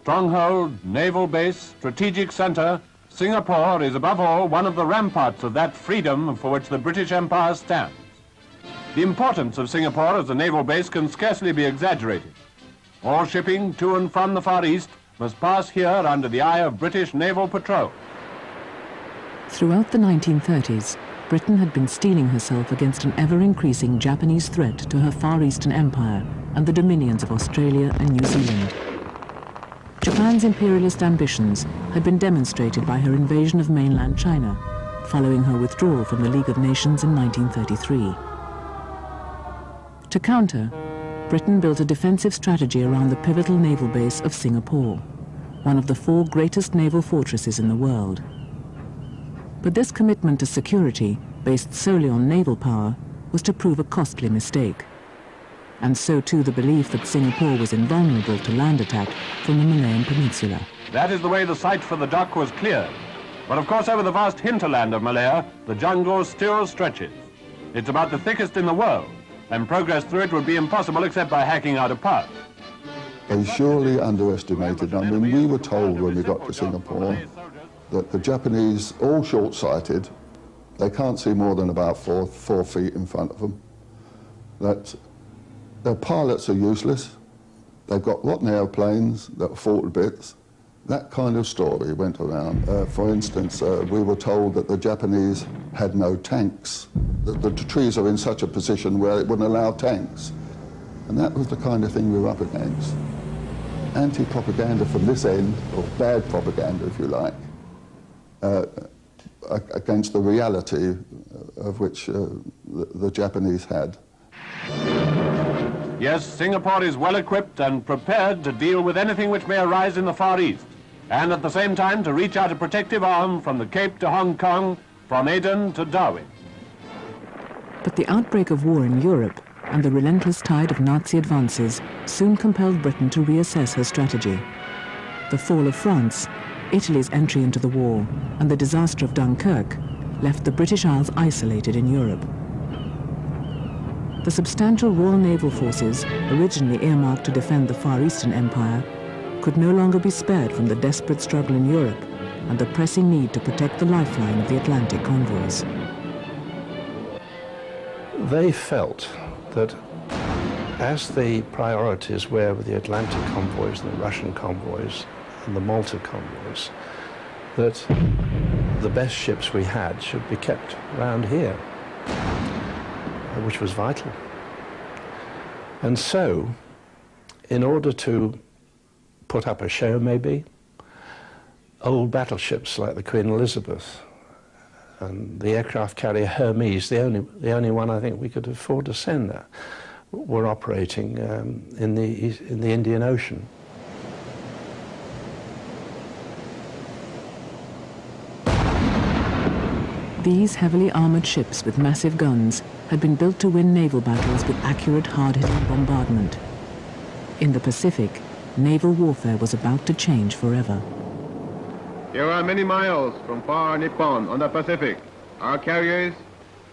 Stronghold, naval base, strategic center, Singapore is above all one of the ramparts of that freedom for which the British Empire stands. The importance of Singapore as a naval base can scarcely be exaggerated. All shipping to and from the Far East must pass here under the eye of British naval patrol. Throughout the 1930s, Britain had been steeling herself against an ever-increasing Japanese threat to her Far Eastern Empire and the dominions of Australia and New Zealand. Japan's imperialist ambitions had been demonstrated by her invasion of mainland China, following her withdrawal from the League of Nations in 1933. To counter, Britain built a defensive strategy around the pivotal naval base of Singapore, one of the 4 greatest naval fortresses in the world. But this commitment to security, based solely on naval power, was to prove a costly mistake. And so too the belief that Singapore was invulnerable to land attack from the Malayan Peninsula. That is the way the site for the dock was cleared. But of course over the vast hinterland of Malaya, the jungle still stretches. It's about the thickest in the world, and progress through it would be impossible except by hacking out a path. They surely underestimated. I mean, we were told when we got to Singapore that the Japanese, all short-sighted, they can't see more than about four feet in front of them, that their pilots are useless, they've got rotten airplanes that are fought to bits. That kind of story went around. For instance, we were told that the Japanese had no tanks, that the trees are in such a position where it wouldn't allow tanks. And that was the kind of thing we were up against. Anti-propaganda from this end, or bad propaganda if you like, against the reality of which the Japanese had. Yes, Singapore is well equipped and prepared to deal with anything which may arise in the Far East, and at the same time to reach out a protective arm from the Cape to Hong Kong, from Aden to Darwin. But the outbreak of war in Europe and the relentless tide of Nazi advances soon compelled Britain to reassess her strategy. The fall of France, Italy's entry into the war, and the disaster of Dunkirk left the British Isles isolated in Europe. The substantial Royal Naval Forces, originally earmarked to defend the Far Eastern Empire, could no longer be spared from the desperate struggle in Europe and the pressing need to protect the lifeline of the Atlantic convoys. They felt that as the priorities were with the Atlantic convoys and the Russian convoys and the Malta convoys, that the best ships we had should be kept around here, which was vital. And so, in order to put up a show maybe, old battleships like the Queen Elizabeth and the aircraft carrier Hermes, the only one I think we could afford to send there, were operating in the Indian Ocean. These heavily armoured ships with massive guns had been built to win naval battles with accurate, hard-hitting bombardment. In the Pacific, naval warfare was about to change forever. Here are many miles from far Nippon on the Pacific. Our carriers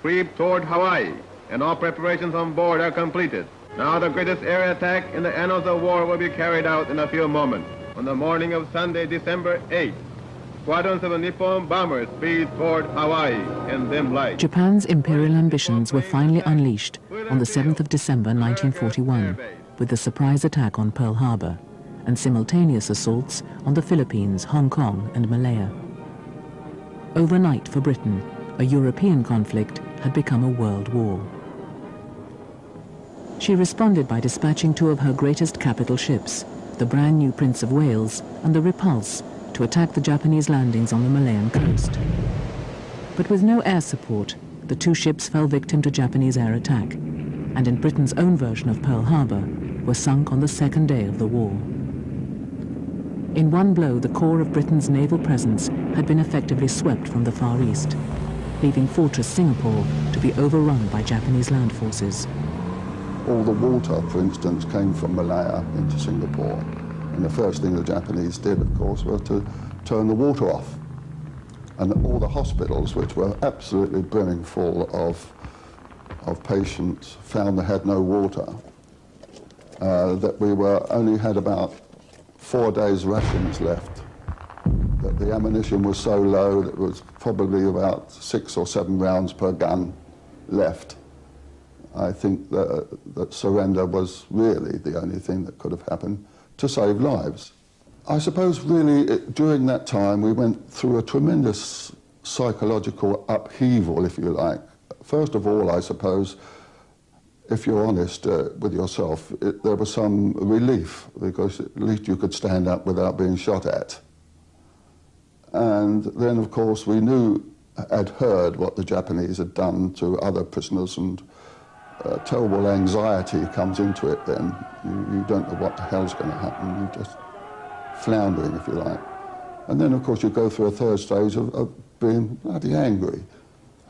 creep toward Hawaii, and all preparations on board are completed. Now the greatest air attack in the annals of war will be carried out in a few moments. On the morning of Sunday, December 8th, squadrons of Nippon bombers speed toward Hawaii in dim light. Japan's imperial ambitions were finally unleashed on the 7th of December 1941 with the surprise attack on Pearl Harbour and simultaneous assaults on the Philippines, Hong Kong and Malaya. Overnight for Britain, a European conflict had become a world war. She responded by dispatching 2 of her greatest capital ships, the brand new Prince of Wales and the Repulse, to attack the Japanese landings on the Malayan coast. But with no air support, the 2 ships fell victim to Japanese air attack, and in Britain's own version of Pearl Harbour, were sunk on the 2nd day of the war. In one blow, the core of Britain's naval presence had been effectively swept from the Far East, leaving Fortress Singapore to be overrun by Japanese land forces. All the water, for instance, came from Malaya into Singapore. And the first thing the Japanese did, of course, was to turn the water off. And all the hospitals, which were absolutely brimming full of patients, found they had no water. That we only had about 4 days' rations left. That the ammunition was so low that it was probably about 6 or 7 rounds per gun left. I think that surrender was really the only thing that could have happened to save lives. I suppose really during that time we went through a tremendous psychological upheaval, if you like. First of all, I suppose, if you're honest with yourself, there was some relief, because at least you could stand up without being shot at. And then, of course, we had heard what the Japanese had done to other prisoners, and terrible anxiety comes into it then. You don't know what the hell's going to happen. You're just floundering, if you like. And then, of course, you go through a third stage of being bloody angry.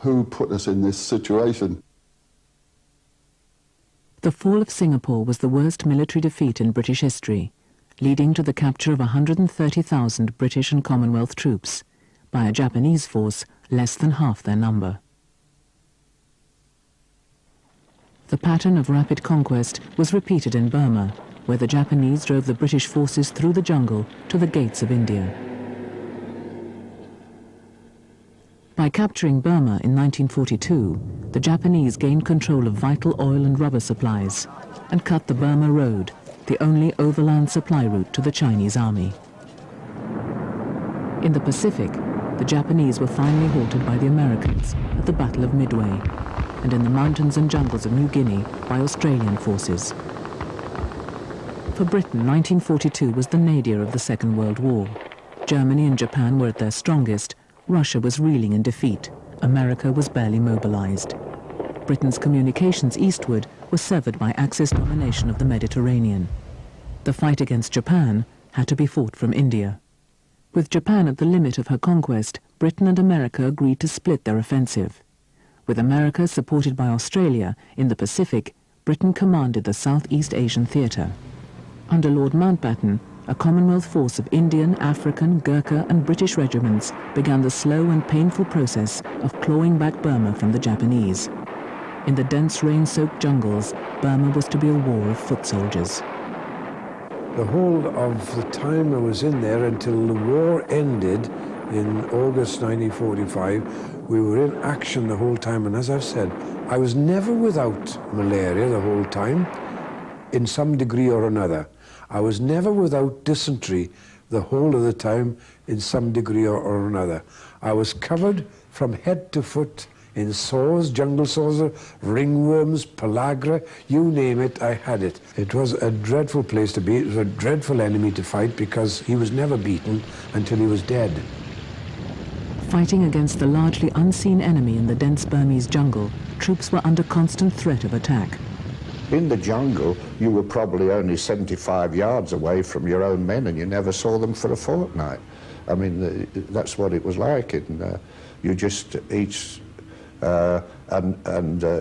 Who put us in this situation? The fall of Singapore was the worst military defeat in British history, leading to the capture of 130,000 British and Commonwealth troops by a Japanese force less than half their number. The pattern of rapid conquest was repeated in Burma, where the Japanese drove the British forces through the jungle to the gates of India. By capturing Burma in 1942, the Japanese gained control of vital oil and rubber supplies and cut the Burma Road, the only overland supply route to the Chinese army. In the Pacific, the Japanese were finally halted by the Americans at the Battle of Midway, and in the mountains and jungles of New Guinea by Australian forces. For Britain, 1942 was the nadir of the Second World War. Germany and Japan were at their strongest. Russia was reeling in defeat. America was barely mobilized. Britain's communications eastward were severed by Axis domination of the Mediterranean. The fight against Japan had to be fought from India. With Japan at the limit of her conquest, Britain and America agreed to split their offensive. With America supported by Australia in the Pacific, Britain commanded the Southeast Asian theatre. Under Lord Mountbatten, a Commonwealth force of Indian, African, Gurkha and British regiments began the slow and painful process of clawing back Burma from the Japanese. In the dense rain-soaked jungles, Burma was to be a war of foot soldiers. The whole of the time I was in there until the war ended in August 1945, we were in action the whole time, and as I've said, I was never without malaria the whole time, in some degree or another. I was never without dysentery the whole of the time in some degree or another. I was covered from head to foot in sores, jungle sores, ringworms, pellagra, you name it, I had it. It was a dreadful place to be. It was a dreadful enemy to fight because he was never beaten until he was dead. Fighting against the largely unseen enemy in the dense Burmese jungle, troops were under constant threat of attack. In the jungle, you were probably only 75 yards away from your own men, and you never saw them for a fortnight. I mean, that's what it was like. You just each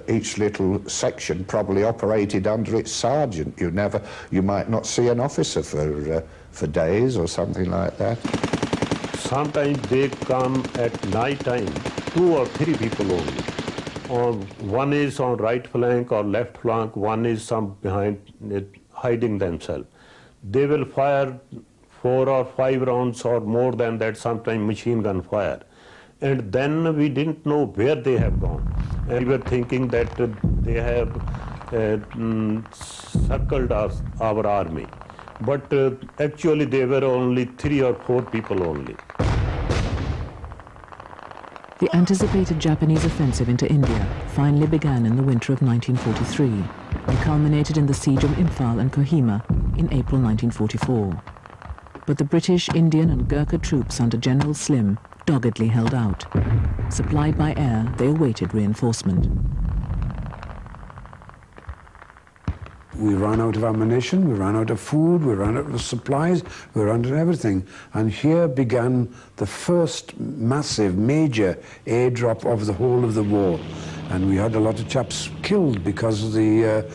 each little section probably operated under its sergeant. You might not see an officer for days or something like that. Sometimes they come at night time, 2 or 3 people only. One is on right flank or left flank, one is some behind it, hiding themselves. They will fire 4 or 5 rounds or more than that, sometimes machine gun fire. And then we didn't know where they have gone. And we were thinking that they have circled our army. But actually they were only 3 or 4 people only. The anticipated Japanese offensive into India finally began in the winter of 1943 and culminated in the siege of Imphal and Kohima in April 1944. But the British, Indian and Gurkha troops under General Slim doggedly held out. Supplied by air, they awaited reinforcement. We ran out of ammunition, we ran out of food, we ran out of supplies, we ran out of everything. And here began the first massive, major airdrop of the whole of the war. And we had a lot of chaps killed because of the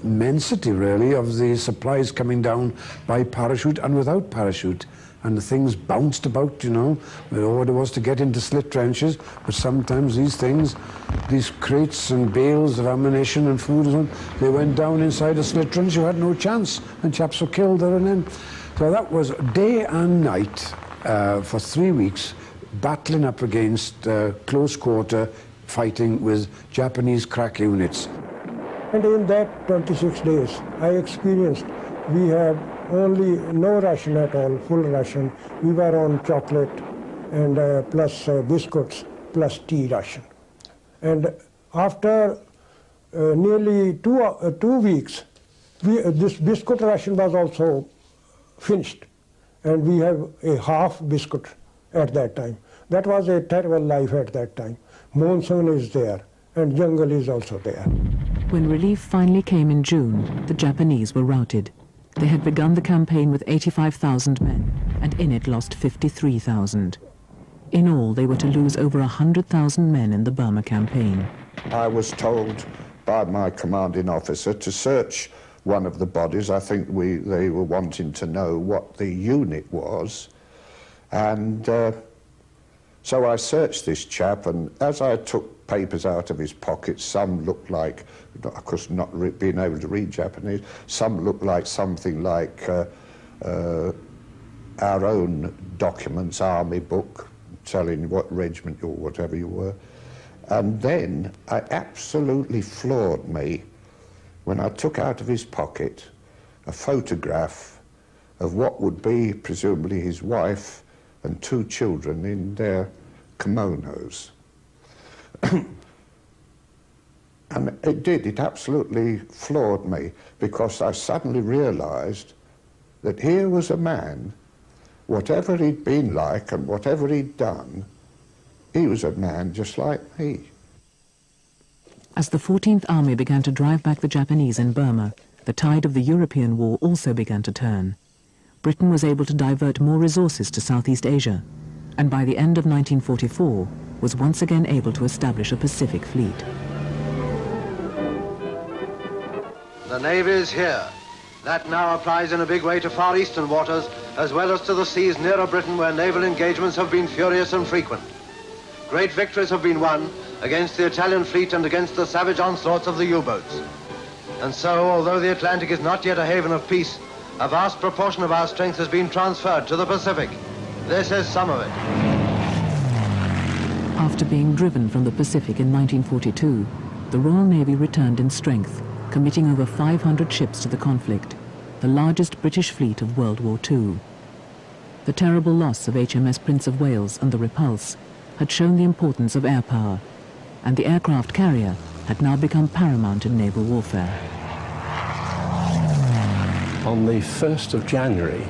immensity, really, of the supplies coming down by parachute and without parachute. And the things bounced about, you know. The order was to get into slit trenches, but sometimes these things, these crates and bales of ammunition and food and so on, they went down inside a slit trench, you had no chance, and chaps were killed there and then. So that was day and night for 3 weeks, battling up against close quarter fighting with Japanese crack units. And in that 26 days, I experienced we have only no ration at all, full ration. We were on chocolate and plus biscuits plus tea ration. And after nearly 2 weeks, this biscuit ration was also finished. And we have a half biscuit at that time. That was a terrible life at that time. Monsoon is there and jungle is also there. When relief finally came in June, the Japanese were routed. They had begun the campaign with 85,000 men, and in it lost 53,000. In all, they were to lose over 100,000 men in the Burma campaign. I was told by my commanding officer to search one of the bodies. I think they were wanting to know what the unit was. And so I searched this chap, and as I took papers out of his pockets, some looked like, of course not being able to read Japanese, some looked like something like our own documents, army book, telling what regiment or whatever you were. And then it absolutely floored me when I took out of his pocket a photograph of what would be presumably his wife and 2 children in their kimonos. And it absolutely floored me, because I suddenly realized that here was a man, whatever he'd been like and whatever he'd done, he was a man just like me. As the 14th Army began to drive back the Japanese in Burma, the tide of the European war also began to turn. Britain was able to divert more resources to Southeast Asia, and by the end of 1944 was once again able to establish a Pacific fleet. The Navy is here. That now applies in a big way to Far Eastern waters, as well as to the seas nearer Britain, where naval engagements have been furious and frequent. Great victories have been won against the Italian fleet and against the savage onslaughts of the U-boats. And so, although the Atlantic is not yet a haven of peace, a vast proportion of our strength has been transferred to the Pacific. This is some of it. After being driven from the Pacific in 1942, the Royal Navy returned in strength, committing over 500 ships to the conflict, the largest British fleet of World War II. The terrible loss of HMS Prince of Wales and the Repulse had shown the importance of air power, and the aircraft carrier had now become paramount in naval warfare. On the 1st of January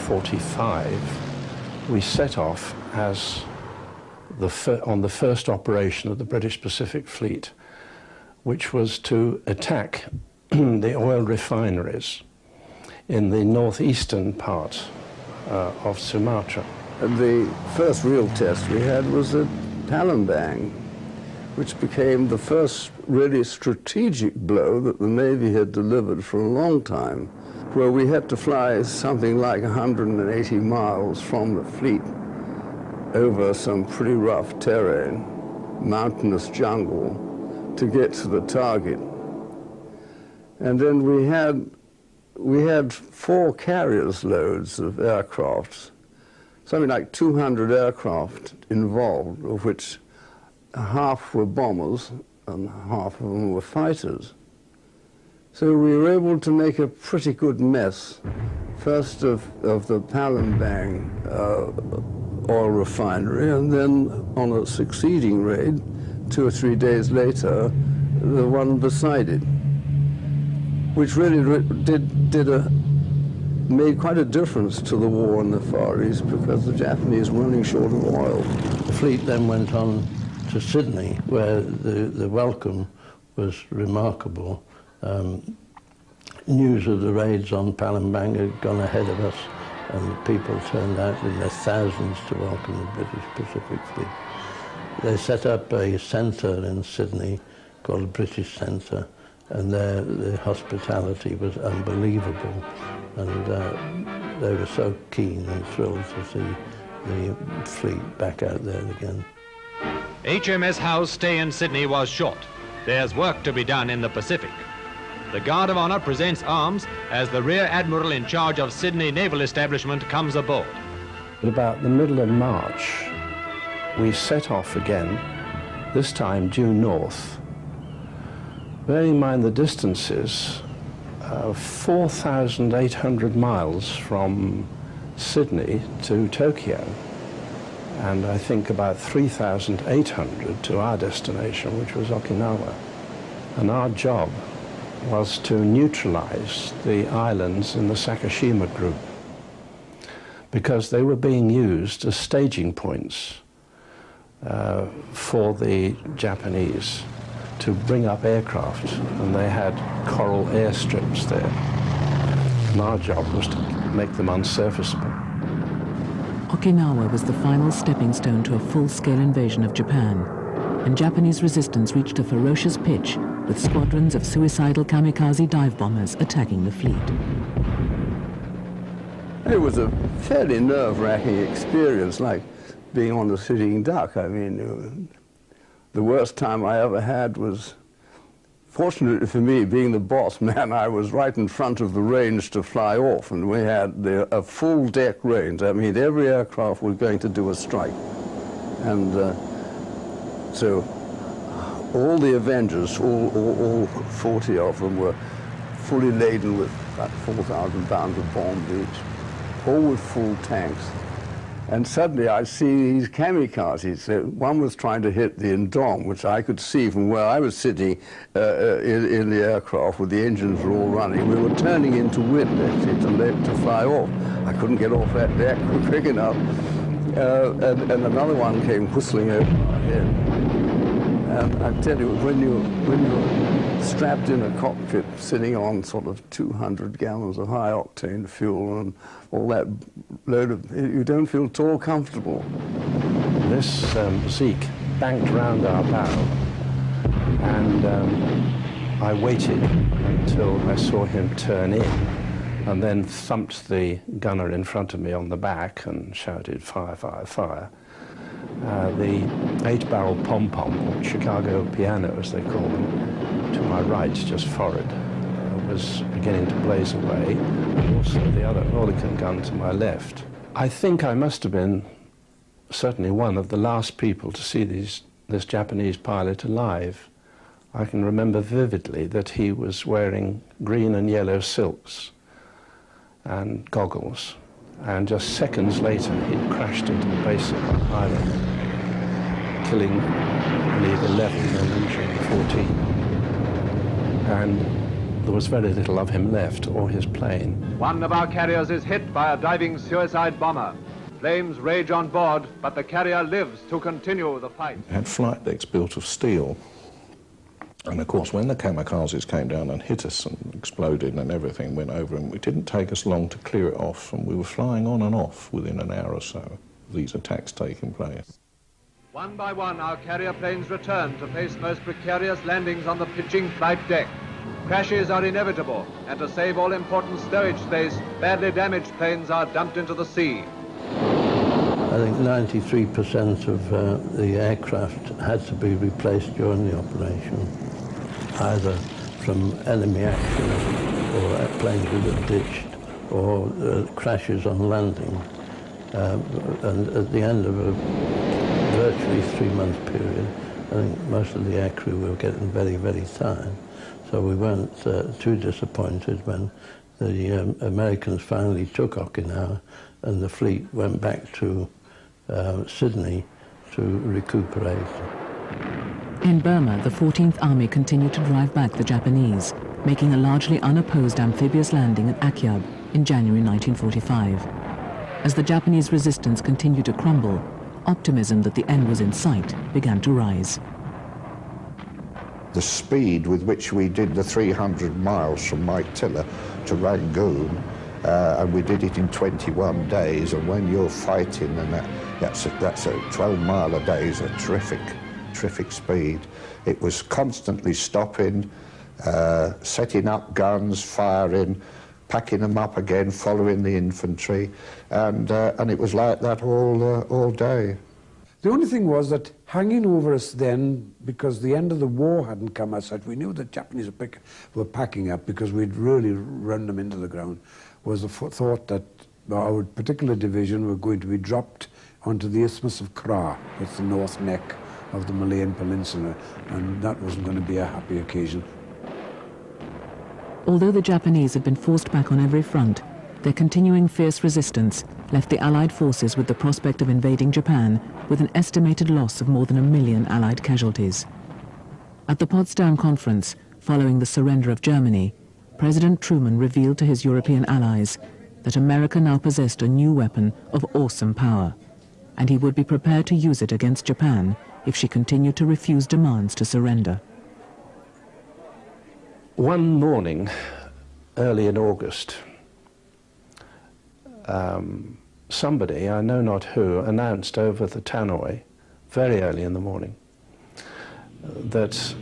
1945, we set off as on the first operation of the British Pacific Fleet, which was to attack the oil refineries in the northeastern part of Sumatra. The first real test we had was at Palembang, which became the first really strategic blow that the Navy had delivered for a long time, where we had to fly something like 180 miles from the fleet over some pretty rough terrain, mountainous jungle, to get to the target. And then we had 4 carriers loads of aircraft, something like 200 aircraft involved, of which half were bombers and half of them were fighters. So we were able to make a pretty good mess, first of the Palembang oil refinery, and then on a succeeding raid, 2 or 3 days later, the one beside it, which really made quite a difference to the war in the Far East, because the Japanese were running short of oil. The fleet then went on to Sydney, where the welcome was remarkable. News of the raids on Palembang had gone ahead of us, and people turned out in their thousands to welcome the British Pacific Fleet. They set up a centre in Sydney called the British Centre, and the hospitality was unbelievable, and they were so keen and thrilled to see the fleet back out there again. HMS Howe's stay in Sydney was short. There's work to be done in the Pacific. The Guard of Honour presents arms as the Rear Admiral in charge of Sydney Naval Establishment comes aboard. At about the middle of March, we set off again, this time due north. Bearing in mind the distances, 4,800 miles from Sydney to Tokyo, and I think about 3,800 to our destination, which was Okinawa. And our job was to neutralize the islands in the Sakashima group, because they were being used as staging points for the Japanese to bring up aircraft, and they had coral airstrips there. And our job was to make them unsurfaceable. Okinawa was the final stepping stone to a full-scale invasion of Japan, and Japanese resistance reached a ferocious pitch with squadrons of suicidal kamikaze dive bombers attacking the fleet. It was a fairly nerve-wracking experience, like being on the sitting duck. I mean, the worst time I ever had was, fortunately for me, being the boss man, I was right in front of the range to fly off, and we had a full deck range. I mean, every aircraft was going to do a strike. And so all the Avengers, all 40 of them, were fully laden with about 4,000 pounds of bombs each, all with full tanks. And suddenly I see these kamikazes. One was trying to hit the Indom, which I could see from where I was sitting in the aircraft, where the engines were all running. We were turning into wind, actually, to fly off. I couldn't get off that deck quick enough. And another one came whistling over my head. And I tell you, when you're strapped in a cockpit, sitting on sort of 200 gallons of high-octane fuel and all that load of, you don't feel at all comfortable. This Zeke banked round our bow, and I waited until I saw him turn in, and then thumped the gunner in front of me on the back and shouted, "Fire, fire, fire." The 8-barrel pom-pom, or Chicago piano as they call them, to my right, just forward, was beginning to blaze away, and also the other Oerlikon gun to my left. I think I must have been certainly one of the last people to see this Japanese pilot alive. I can remember vividly that he was wearing green and yellow silks and goggles, and just seconds later he'd crashed into the base of the island, killing, I believe, 11 and injuring 14. And there was very little of him left, or his plane. One of our carriers is hit by a diving suicide bomber. Flames rage on board, but the carrier lives to continue the fight. It had flight decks built of steel. And of course, when the kamikazes came down and hit us and exploded and everything went over, and it didn't take us long to clear it off, and we were flying on and off within an hour or so of these attacks taking place. One by one, our carrier planes return to face most precarious landings on the pitching flight deck. Crashes are inevitable, and to save all important stowage space, badly damaged planes are dumped into the sea. I think 93% of the aircraft had to be replaced during the operation, either from enemy action or planes that were ditched or crashes on landing. And at the end of a virtually 3-month period, I think most of the aircrew were getting very, very tired. So we weren't too disappointed when the Americans finally took Okinawa and the fleet went back to Sydney to recuperate. In Burma, the 14th Army continued to drive back the Japanese, making a largely unopposed amphibious landing at Akyab in January 1945. As the Japanese resistance continued to crumble, optimism that the end was in sight began to rise. The speed with which we did the 300 miles from Maitila to Rangoon, and we did it in 21 days, and when you're fighting, and that's a 12 mile a day is a terrific speed. It was constantly stopping, setting up guns, firing, packing them up again, following the infantry, and it was like that all day. The only thing was that hanging over us then, because the end of the war hadn't come as such, we knew the Japanese were packing up because we'd really run them into the ground, was the thought that our particular division were going to be dropped onto the Isthmus of Kra, that's the north neck of the Malayan Peninsula, and that wasn't going to be a happy occasion. Although the Japanese had been forced back on every front, their continuing fierce resistance left the Allied forces with the prospect of invading Japan with an estimated loss of more than 1 million Allied casualties. At the Potsdam Conference, following the surrender of Germany, President Truman revealed to his European allies that America now possessed a new weapon of awesome power, and he would be prepared to use it against Japan if she continued to refuse demands to surrender. One morning, early in August, somebody, I know not who, announced over the tannoy, very early in the morning, that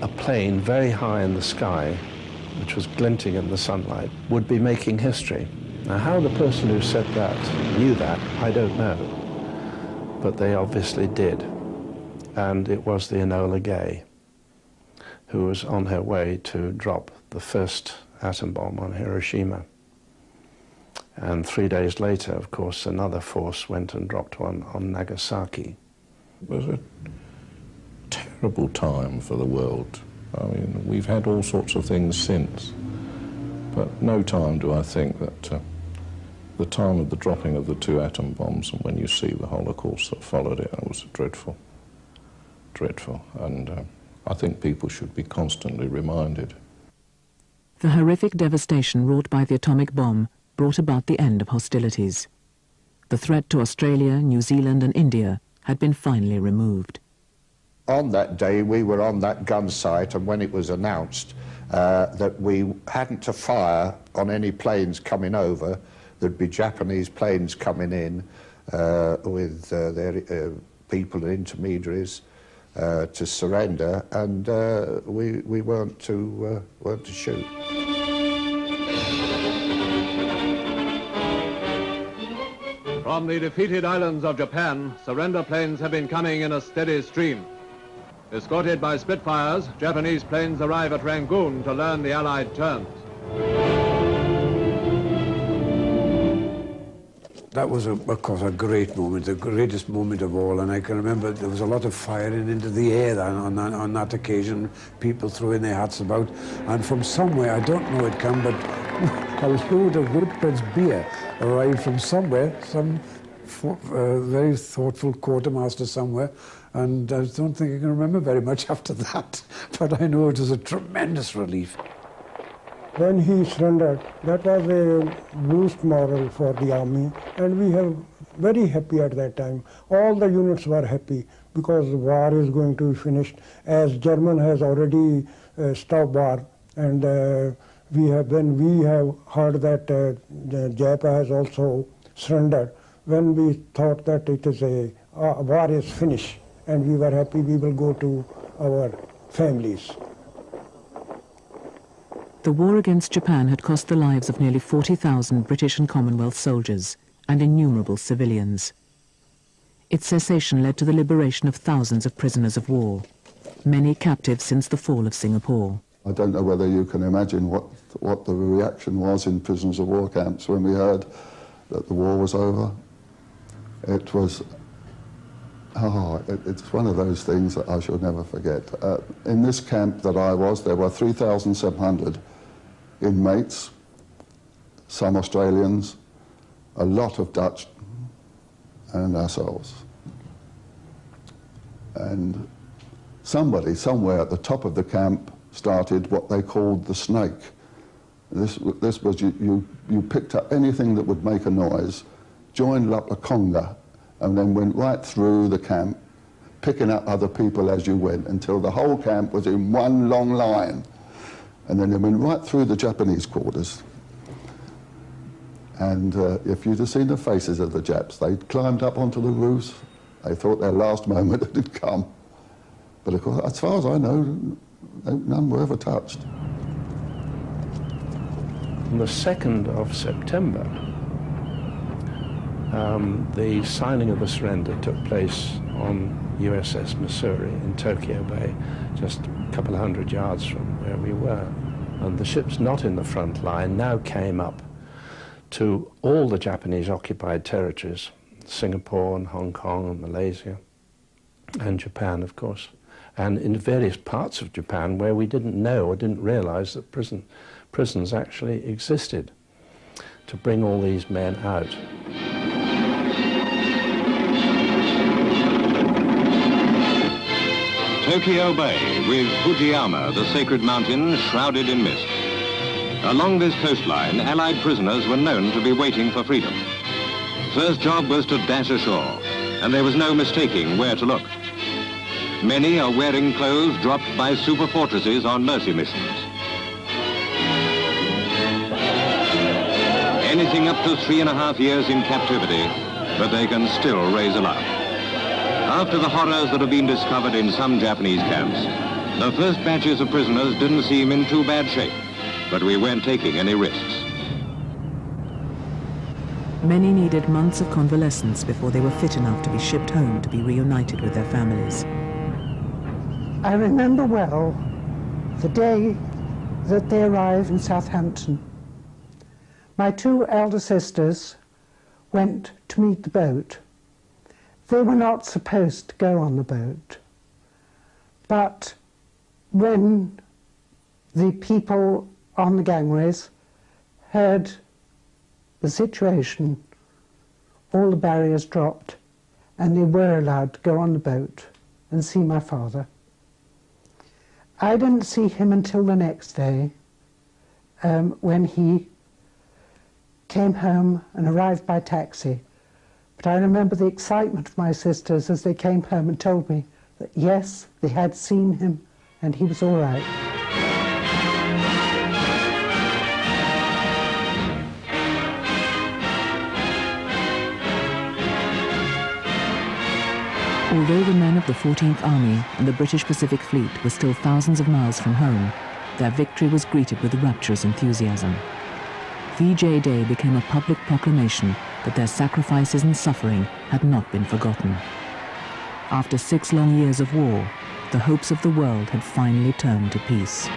a plane very high in the sky, which was glinting in the sunlight, would be making history. Now, how the person who said that knew that, I don't know, but they obviously did. And it was the Enola Gay, who was on her way to drop the first atom bomb on Hiroshima. And 3 days later, of course, another force went and dropped one on Nagasaki. It was a terrible time for the world. I mean, we've had all sorts of things since, but no time do I think that the time of the dropping of the 2 atom bombs and when you see the Holocaust that followed it, it was dreadful, dreadful, and I think people should be constantly reminded. The horrific devastation wrought by the atomic bomb brought about the end of hostilities. The threat to Australia, New Zealand and India had been finally removed. On that day, we were on that gun site, and when it was announced that we hadn't to fire on any planes coming over, there'd be Japanese planes coming in with their people and intermediaries to surrender, and we weren't to shoot. From the defeated islands of Japan, surrender planes have been coming in a steady stream. Escorted by Spitfires, Japanese planes arrive at Rangoon to learn the Allied terms. That was, of course, a great moment, the greatest moment of all, and I can remember there was a lot of firing into the air on that occasion, people throwing their hats about, and from somewhere, I don't know it come, but I was told a Woodbridge beer arrived from somewhere, some very thoughtful quartermaster somewhere, and I don't think I can remember very much after that, but I know it was a tremendous relief. When he surrendered, that was a boost moral for the army, and we were very happy at that time. All the units were happy because the war is going to be finished, as German has already stopped war, and when we have heard that Jap has also surrendered, when we thought that it is war is finished, and we were happy we will go to our families. The war against Japan had cost the lives of nearly 40,000 British and Commonwealth soldiers and innumerable civilians. Its cessation led to the liberation of thousands of prisoners of war, many captives since the fall of Singapore. I don't know whether you can imagine what the reaction was in prisoners of war camps when we heard that the war was over. It was, it's one of those things that I shall never forget. In this camp that I was, there were 3,700 inmates, some Australians, a lot of Dutch, and ourselves. And somebody, somewhere at the top of the camp, started what they called the snake. This was, you picked up anything that would make a noise, joined up a conga, and then went right through the camp, picking up other people as you went, until the whole camp was in one long line. And then they went right through the Japanese quarters. And if you'd have seen the faces of the Japs, they'd climbed up onto the roofs. They thought their last moment had come. But of course, as far as I know, none were ever touched. On the 2nd of September, The signing of the surrender took place on USS Missouri in Tokyo Bay, just a couple of hundred yards from where we were. And the ships not in the front line now came up to all the Japanese occupied territories, Singapore and Hong Kong and Malaysia, and Japan, of course, and in various parts of Japan where we didn't know or didn't realize that prisons actually existed, to bring all these men out. Tokyo Bay, with Fujiyama, the sacred mountain, shrouded in mist. Along this coastline, Allied prisoners were known to be waiting for freedom. First job was to dash ashore, and there was no mistaking where to look. Many are wearing clothes dropped by super fortresses on mercy missions. Anything up to 3.5 years in captivity, but they can still raise a laugh. After the horrors that have been discovered in some Japanese camps, the first batches of prisoners didn't seem in too bad shape, but we weren't taking any risks. Many needed months of convalescence before they were fit enough to be shipped home to be reunited with their families. I remember well the day that they arrived in Southampton. My 2 elder sisters went to meet the boat. They were not supposed to go on the boat, but when the people on the gangways heard the situation, all the barriers dropped and they were allowed to go on the boat and see my father. I didn't see him until the next day, when he came home and arrived by taxi. But I remember the excitement of my sisters as they came home and told me that yes, they had seen him and he was all right. Although the men of the 14th Army and the British Pacific Fleet were still thousands of miles from home, their victory was greeted with rapturous enthusiasm. VJ Day became a public proclamation that their sacrifices and suffering had not been forgotten. After 6 long years of war, the hopes of the world had finally turned to peace.